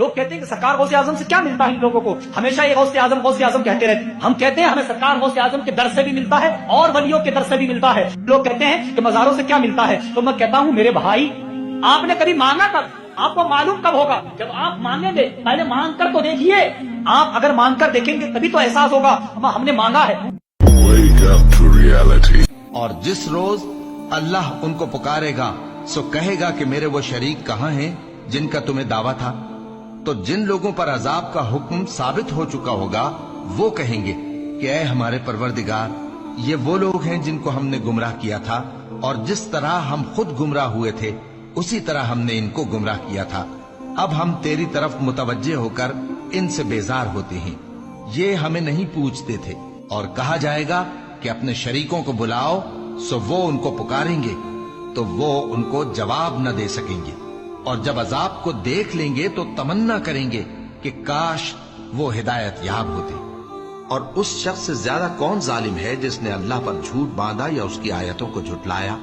لوگ کہتے ہیں کہ سرکار غوث اعظم سے کیا ملتا ہے ان لوگوں کو، ہمیشہ یہ غوث اعظم کہتے رہتے ہیں۔ ہم کہتے ہیں ہمیں سرکار غوث اعظم کے در سے بھی ملتا ہے اور ولیوں کے در سے بھی ملتا ہے۔ لوگ کہتے ہیں کہ مزاروں سے کیا ملتا ہے، تو میں کہتا ہوں میرے بھائی، آپ نے کبھی مانگا کب؟ آپ کو معلوم کب ہوگا؟ جب آپ مانگیں گے، پہلے مانگ کر تو دیکھیے۔ آپ اگر مانگ کر دیکھیں گے تبھی تو احساس ہوگا ہم نے مانگا ہے۔ Wake up to reality. اور جس روز اللہ ان کو پکارے گا سو کہے گا کہ میرے وہ شریک کہاں ہیں جن کا تمہیں دعویٰ تھا، تو جن لوگوں پر عذاب کا حکم ثابت ہو چکا ہوگا وہ کہیں گے کہ اے ہمارے پروردگار، یہ وہ لوگ ہیں جن کو ہم نے گمراہ کیا تھا، اور جس طرح ہم خود گمراہ ہوئے تھے اسی طرح ہم نے ان کو گمراہ کیا تھا۔ اب ہم تیری طرف متوجہ ہو کر ان سے بیزار ہوتے ہیں، یہ ہمیں نہیں پوچھتے تھے۔ اور کہا جائے گا کہ اپنے شریکوں کو بلاؤ، سو وہ ان کو پکاریں گے تو وہ ان کو جواب نہ دے سکیں گے، اور جب عذاب کو دیکھ لیں گے تو تمنا کریں گے کہ کاش وہ ہدایت یاب ہوتے۔ اور اس شخص سے زیادہ کون ظالم ہے جس نے اللہ پر جھوٹ باندھا یا اس کی آیتوں کو جھٹلایا؟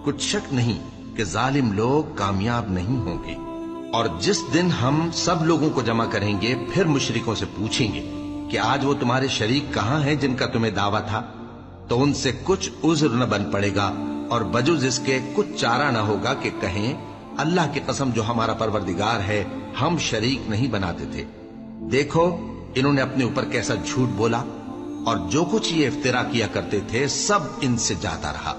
کچھ شک نہیں کہ ظالم لوگ کامیاب نہیں ہوں گے۔ اور جس دن ہم سب لوگوں کو جمع کریں گے پھر مشرکوں سے پوچھیں گے کہ آج وہ تمہارے شریک کہاں ہیں جن کا تمہیں دعویٰ تھا، تو ان سے کچھ عذر نہ بن پڑے گا اور بجز اس کے کچھ چارہ نہ ہوگا کہ کہیں اللہ کی قسم جو ہمارا پروردگار ہے ہم شریک نہیں بناتے تھے۔ دیکھو انہوں نے اپنے اوپر کیسا جھوٹ بولا، اور جو کچھ یہ افترا کیا کرتے تھے سب ان سے جاتا رہا۔